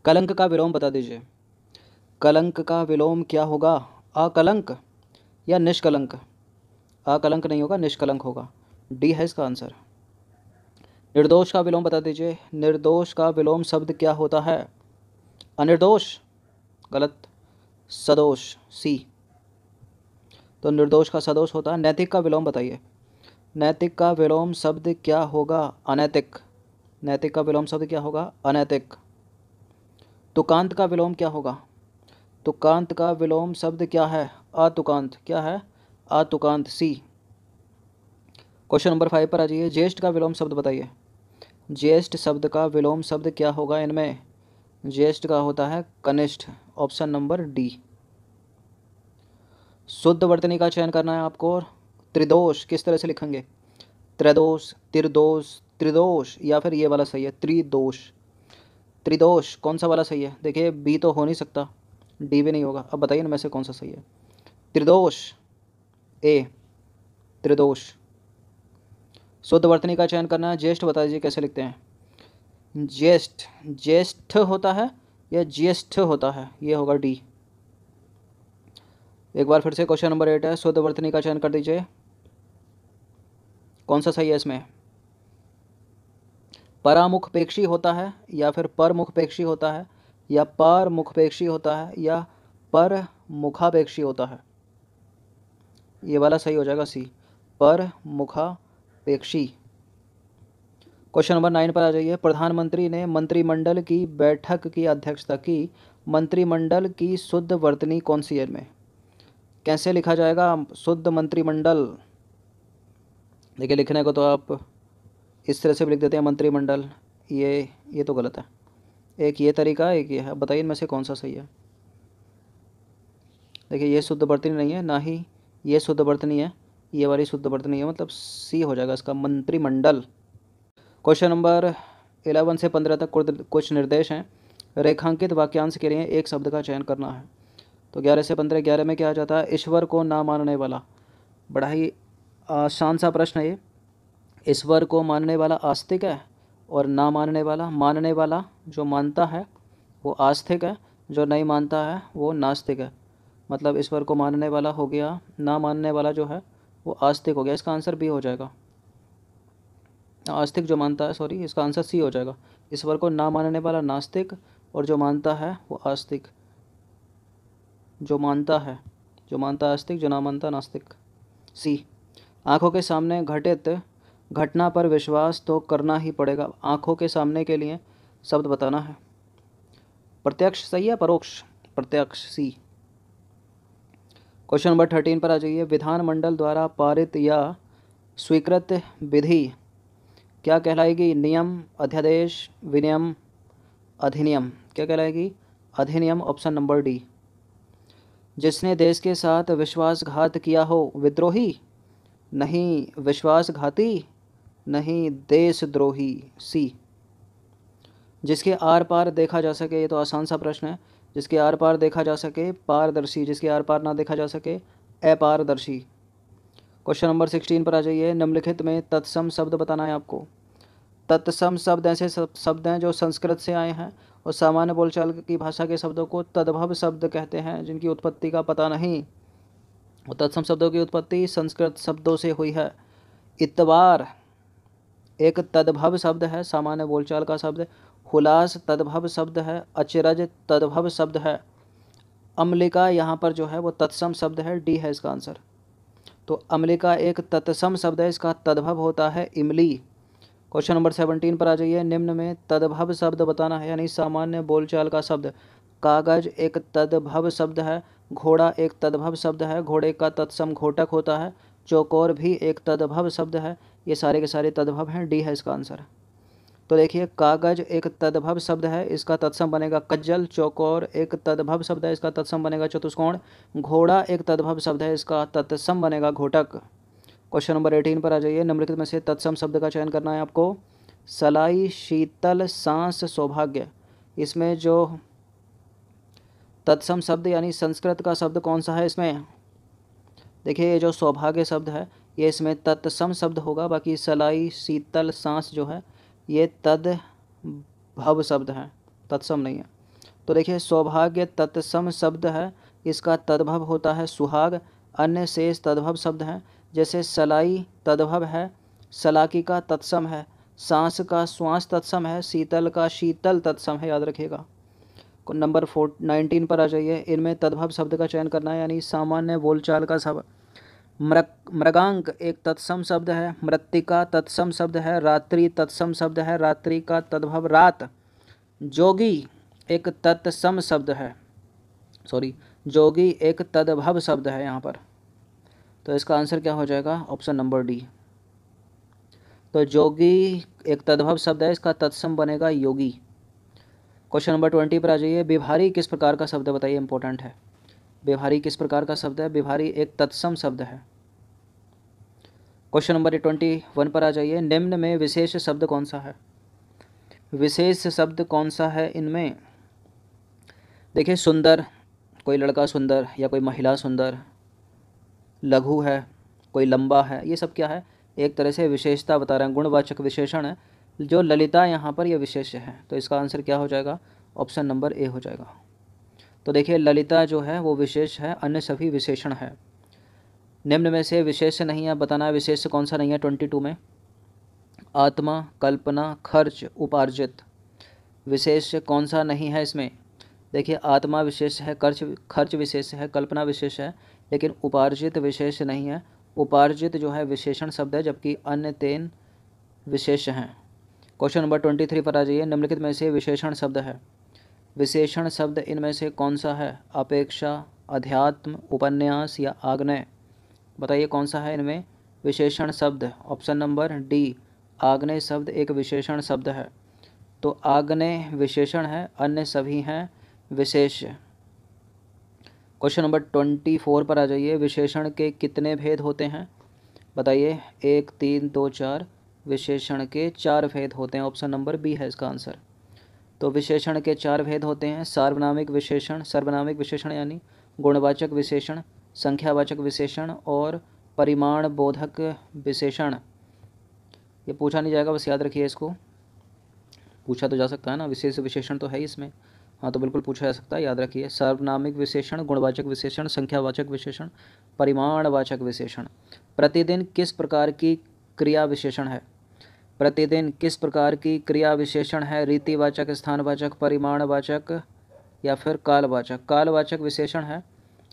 कलंक का विलोम बता दीजिए। कलंक का विलोम क्या होगा? अकलंक या निष्कलंक? अकलंक नहीं होगा, निष्कलंक होगा। डी है इसका आंसर। निर्दोष का विलोम बता दीजिए। निर्दोष का विलोम शब्द क्या होता है? अनिर्दोष? गलत। सदोष, सी। तो निर्दोष का सदोष होता है। नैतिक का विलोम बताइए। नैतिक का विलोम शब्द क्या होगा? अनैतिक। नैतिक का विलोम शब्द क्या होगा? अनैतिक। तुकांत का विलोम क्या होगा? तुकांत का विलोम शब्द क्या है? अतुकांत। क्या है? अतुकांत, सी। क्वेश्चन नंबर 5 पर आ जाइए। ज्येष्ठ का विलोम शब्द बताइए। ज्येष्ठ शब्द का विलोम शब्द क्या होगा इनमें? ज्येष्ठ का होता है कनिष्ठ, ऑप्शन नंबर डी। शुद्ध वर्तनी का चयन करना है आपको। त्रिदोष किस तरह से लिखेंगे? त्रिदोष, त्रिदोष, त्रिदोष, या फिर ये वाला सही है, त्रिदोष। त्रिदोष कौन सा वाला सही है? देखिए बी तो हो नहीं सकता, डी भी नहीं होगा। अब बताइए इनमें से कौन सा सही है? त्रिदोष, ए, त्रिदोष। शुद्ध वर्तनी का चयन करना है। ज्येष्ठ बता दीजिए कैसे लिखते हैं? ज्येष्ठ, ज्येष्ठ होता है या ज्येष्ठ होता है? ये होगा डी। एक बार फिर से क्वेश्चन नंबर 8 है। शुद्ध वर्तनी का चयन कर दीजिए, कौन सा सही है इसमें? परामुखपेक्षी होता है या फिर परमुखपेक्षी होता है या परमुखपेक्षी होता है या परमुखापेक्षी होता है? ये वाला सही हो जाएगा, सी, परमुखापेक्षी। क्वेश्चन नंबर 9 पर आ जाइए। प्रधानमंत्री ने मंत्रिमंडल की बैठक की अध्यक्षता की। मंत्रिमंडल की शुद्ध वर्तनी कौन सी है इनमें? कैसे लिखा जाएगा शुद्ध मंत्रिमंडल? देखिए लिखने को तो आप इस तरह से भी लिख देते हैं मंत्रिमंडल, ये तो गलत है। एक ये तरीका है, एक ये है। बताइए इनमें से कौन सा सही है? देखिए ये शुद्ध वर्तनी नहीं है, ना ही ये शुद्ध वर्तनी है, ये वाली शुद्ध वर्तनी है, मतलब सी हो जाएगा इसका, मंत्रिमंडल। क्वेश्चन नंबर 11 से 15 तक कुछ निर्देश हैं। रेखांकित वाक्यांश के लिए एक शब्द का चयन करना है। तो 11 से 15, 11 में क्या आ जाता है? ईश्वर को ना मानने वाला। बड़ा ही आसान सा प्रश्न है ये। ईश्वर को मानने वाला आस्तिक है और ना मानने वाला जो मानता है वो आस्तिक है, जो नहीं मानता है वो नास्तिक है। मतलब ईश्वर को मानने वाला हो गया, ना मानने वाला जो है वो आस्तिक हो गया। इसका आंसर बी हो जाएगा। आस्तिक जो मानता है, सॉरी, इसका आंसर सी हो जाएगा। ईश्वर को ना मानने वाला नास्तिक और जो मानता है वो आस्तिक। जो मानता आस्तिक, जो ना मानता नास्तिक, सी। आँखों के सामने घटित घटना पर विश्वास तो करना ही पड़ेगा। आँखों के सामने के लिए शब्द बताना है। प्रत्यक्ष सही है, परोक्ष? प्रत्यक्ष, सी। क्वेश्चन नंबर 13 पर आ जाइए। विधानमंडल द्वारा पारित या स्वीकृत विधि क्या कहलाएगी? नियम, अध्यादेश, विनियम, अधिनियम। क्या कहलाएगी? अधिनियम, ऑप्शन नंबर डी। जिसने देश के साथ विश्वासघात किया हो, विद्रोही? नहीं, विश्वासघाती नहीं, देशद्रोही, सी। जिसके आर पार देखा जा सके, ये तो आसान सा प्रश्न है। जिसके आर पार देखा जा सके, पारदर्शी। जिसके आर पार ना देखा जा सके, अपारदर्शी। क्वेश्चन नंबर 16 पर आ जाइए। निम्नलिखित में तत्सम शब्द बताना है आपको। तत्सम शब्द ऐसे शब्द हैं जो संस्कृत से आए हैं और सामान्य बोलचाल की भाषा के शब्दों को तद्भव शब्द कहते हैं, जिनकी उत्पत्ति का पता नहीं। और तत्सम शब्दों की उत्पत्ति संस्कृत शब्दों से हुई है। इतवार एक तद्भव शब्द है, सामान्य बोलचाल का शब्द। हुलास तद्भव शब्द है। अचरज तद्भव शब्द है। अम्लिका यहाँ पर जो है वो तत्सम शब्द है, डी है इसका आंसर। तो अम्लिका एक तत्सम शब्द है, इसका तद्भव होता है इमली। क्वेश्चन नंबर 17 पर आ जाइए। निम्न में तद्भव शब्द बताना है, यानी सामान्य बोलचाल का शब्द। कागज एक तद्भव शब्द है। घोड़ा एक तद्भव शब्द है, घोड़े का तत्सम घोटक होता है। चौकोर भी एक तद्भव शब्द है। ये सारे के सारे तद्भव हैं, डी है इसका आंसर। तो देखिए कागज एक तद्भव शब्द है, इसका तत्सम बनेगा कज्जल। चौकोर एक तद्भव शब्द है, इसका तत्सम बनेगा चतुष्कोण। घोड़ा एक तद्भव शब्द है, इसका तत्सम बनेगा घोटक। क्वेश्चन नंबर 18 पर आ जाइए। निम्नलिखित में से तत्सम शब्द का चयन करना है आपको। सलाई, शीतल, सांस, सौभाग्य। इसमें जो तत्सम शब्द यानी संस्कृत का शब्द कौन सा है इसमें? देखिए ये जो सौभाग्य शब्द है ये इसमें तत्सम शब्द होगा। बाकी सलाई, शीतल, सांस जो है ये तद्भव शब्द हैं, तत्सम नहीं है। तो देखिए सौभाग्य तत्सम शब्द है, इसका तद्भव होता है सुहाग। अन्य शेष तद्भव शब्द हैं, जैसे सलाई तद्भव है, सलाकी का तत्सम है, सांस का श्वास तत्सम है, शीतल का शीतल तत्सम है, याद रखिएगा। नंबर 19 पर आ जाइए। इनमें तद्भव शब्द का चयन करना है, यानी सामान्य बोलचाल का शब्द। मृगांक एक तत्सम शब्द है, मृत्तिका तत्सम शब्द है, रात्रि तत्सम शब्द है, रात्रि का तद्भव रात। जोगी एक तत्सम शब्द है, जोगी एक तद्भव शब्द है यहाँ पर। तो इसका आंसर क्या हो जाएगा? Option number D. तो जोगी एक तद्भव शब्द है, इसका तत्सम बनेगा योगी। क्वेश्चन नंबर 20 पर आ जाइए। बिहारी किस प्रकार का शब्द है, बताइए, इंपॉर्टेंट है। बिहारी किस प्रकार का शब्द है? बिहारी एक तत्सम शब्द है। क्वेश्चन नंबर 21 पर आ जाइए। निम्न में विशेष शब्द कौन सा है? विशेष शब्द कौन सा है इनमें? देखिए सुंदर, कोई लड़का सुंदर या कोई महिला सुंदर। लघु है, कोई लंबा है, ये सब क्या है? एक तरह से विशेषता बता रहे हैं, गुणवाचक विशेषण है। जो ललिता यहाँ पर यह विशेष्य है, तो इसका आंसर क्या हो जाएगा? ऑप्शन नंबर ए हो जाएगा। तो देखिए ललिता जो है वो विशेष है, अन्य सभी विशेषण है। निम्न में से विशेष्य नहीं है, बताना है विशेष्य कौन सा नहीं है 22 में। आत्मा, कल्पना, खर्च, उपार्जित। विशेष्य कौन सा नहीं है इसमें? देखिए आत्मा विशेष है, खर्च विशेष है, कल्पना विशेष है, लेकिन उपार्जित विशेष नहीं है। उपार्जित जो है विशेषण शब्द है, जबकि अन्य 3 विशेष हैं। क्वेश्चन नंबर 23 पर आ जाइए। निम्नलिखित में से विशेषण शब्द है, विशेषण शब्द इनमें से कौन सा है? अपेक्षा, अध्यात्म, उपन्यास या आग्नेय। बताइए कौन सा है इनमें विशेषण शब्द? ऑप्शन नंबर डी, आग्नेय शब्द एक विशेषण शब्द है। तो आग्नेय विशेषण है, अन्य सभी हैं विशेष। क्वेश्चन नंबर 24 पर आ जाइए। विशेषण के कितने भेद होते हैं? बताइए। 1, 3, 2, 4। विशेषण के 4 भेद होते हैं, ऑप्शन नंबर बी है इसका आंसर। तो विशेषण के 4 भेद होते हैं। सार्वनामिक विशेषण यानी गुणवाचक विशेषण, संख्यावाचक विशेषण और परिमाण बोधक विशेषण। ये पूछा नहीं जाएगा, बस याद रखिए इसको। पूछा तो जा सकता है ना, विशेष विशेषण तो है ही इसमें। हाँ तो बिल्कुल पूछा जा सकता है, याद रखिए। सार्वनामिक विशेषण, गुणवाचक विशेषण, संख्यावाचक विशेषण, परिमाणवाचक विशेषण। प्रतिदिन किस प्रकार की क्रिया विशेषण है? प्रतिदिन किस प्रकार की क्रिया विशेषण है? रीतिवाचक, स्थानवाचक, परिमाणवाचक या फिर कालवाचक? कालवाचक विशेषण है,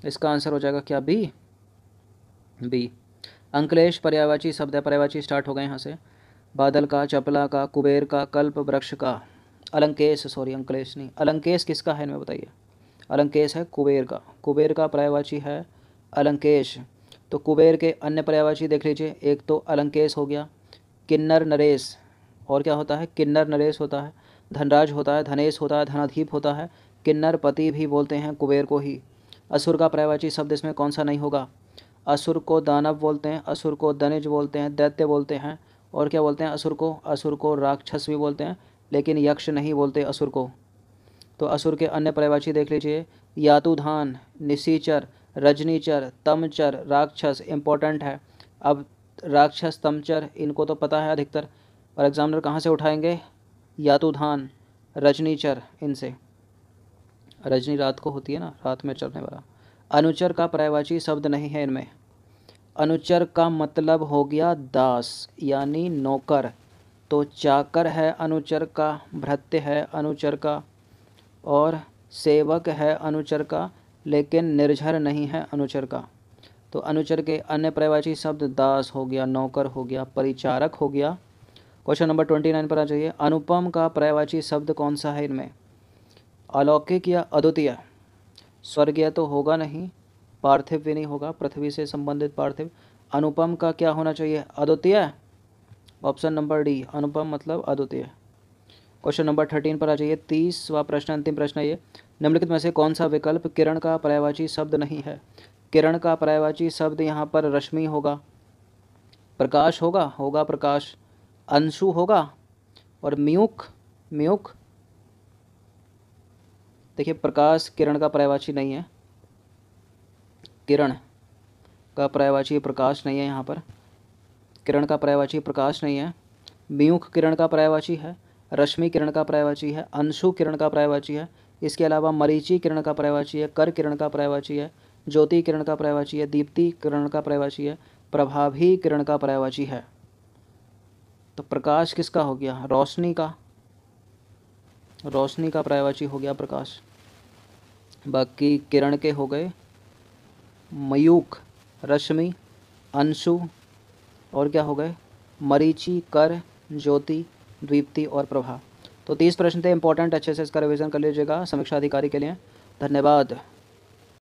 इसका आंसर हो जाएगा क्या? बी। अंकलेश पर्यायवाची शब्द है, पर्यायवाची स्टार्ट हो गए यहाँ से। बादल का, चपला का, कुबेर का, कल्प वृक्ष का। अंकलेश नहीं, अलंकेश किसका है इनमें बताइए? अलंकेश है कुबेर का, कुबेर का पर्यायवाची है अलंकेश। तो कुबेर के अन्य पर्यायवाची देख लीजिए। एक तो अलंकेश हो गया, किन्नर नरेश, और क्या होता है? किन्नर नरेश होता है, धनराज होता है, धनेश होता है, धनाधीप होता है, किन्नर पति भी बोलते हैं कुबेर को ही। असुर का पर्यायवाची शब्द इसमें कौन सा नहीं होगा? असुर को दानव बोलते हैं, असुर को दनिज बोलते हैं, दैत्य बोलते हैं, और क्या बोलते हैं असुर को? असुर को राक्षस भी बोलते हैं, लेकिन यक्ष नहीं बोलते असुर को। तो असुर के अन्य पर्यायवाची देख लीजिए। यातुधान, निशीचर, रजनीचर, तमचर, राक्षस इंपॉर्टेंट है। अब राक्षस, तमचर इनको तो पता है अधिकतर, और एग्जामिनर कहाँ से उठाएंगे? यातुधान, रजनीचर, इनसे। रजनी रात को होती है ना, रात में चलने वाला। अनुचर का पर्यायवाची शब्द नहीं है इनमें। अनुचर का मतलब हो गया दास यानी नौकर। तो चाकर है अनुचर का, भृत्य है अनुचर का, और सेवक है अनुचर का, लेकिन निर्झर नहीं है अनुचर का। तो अनुचर के अन्य पर्यायवाची शब्द दास हो गया, नौकर हो गया, परिचारक हो गया। क्वेश्चन नंबर 29 पर आ जाइए। अनुपम का पर्यायवाची शब्द कौन सा है इनमें? अलौकिक या अद्वितीय? स्वर्गीय तो होगा नहीं, पार्थिव भी नहीं होगा, पृथ्वी से संबंधित पार्थिव। अनुपम का क्या होना चाहिए? अद्वितीय। ऑप्शन नंबर डी, अनुपम मतलब अद्वितीय। क्वेश्चन नंबर 13 पर आ जाइए। 30वां प्रश्न, अंतिम प्रश्न है ये। निम्नलिखित में से कौन सा विकल्प किरण का पर्यायवाची शब्द नहीं है? किरण का पर्यायवाची शब्द यहाँ पर रश्मि होगा, प्रकाश होगा प्रकाश, अंशु होगा, और म्यूक। देखिए प्रकाश किरण का पर्यायवाची नहीं है, किरण का पर्यायवाची प्रकाश नहीं है यहाँ पर, किरण का पर्यायवाची प्रकाश नहीं है। म्यूख किरण का पर्यायवाची है, रश्मि किरण का पर्यायवाची है, अंशु किरण का पर्यायवाची है, इसके अलावा मरीचि किरण का पर्यायवाची है, कर किरण का पर्यायवाची है, ज्योति किरण का पर्यायवाची है, दीप्ति किरण का पर्यायवाची है, प्रभाभी किरण का पर्यायवाची है। तो प्रकाश किसका हो गया? रोशनी का, रोशनी का पर्यायवाची हो गया प्रकाश। बाकी किरण के हो गए मयूख, रश्मि, अंशु, और क्या हो गए? मरीचि, कर, ज्योति, दीप्ति और प्रभा। तो 30 प्रश्न थे इंपॉर्टेंट, अच्छे से इसका रिवीजन कर लीजिएगा समीक्षा अधिकारी के लिए। धन्यवाद।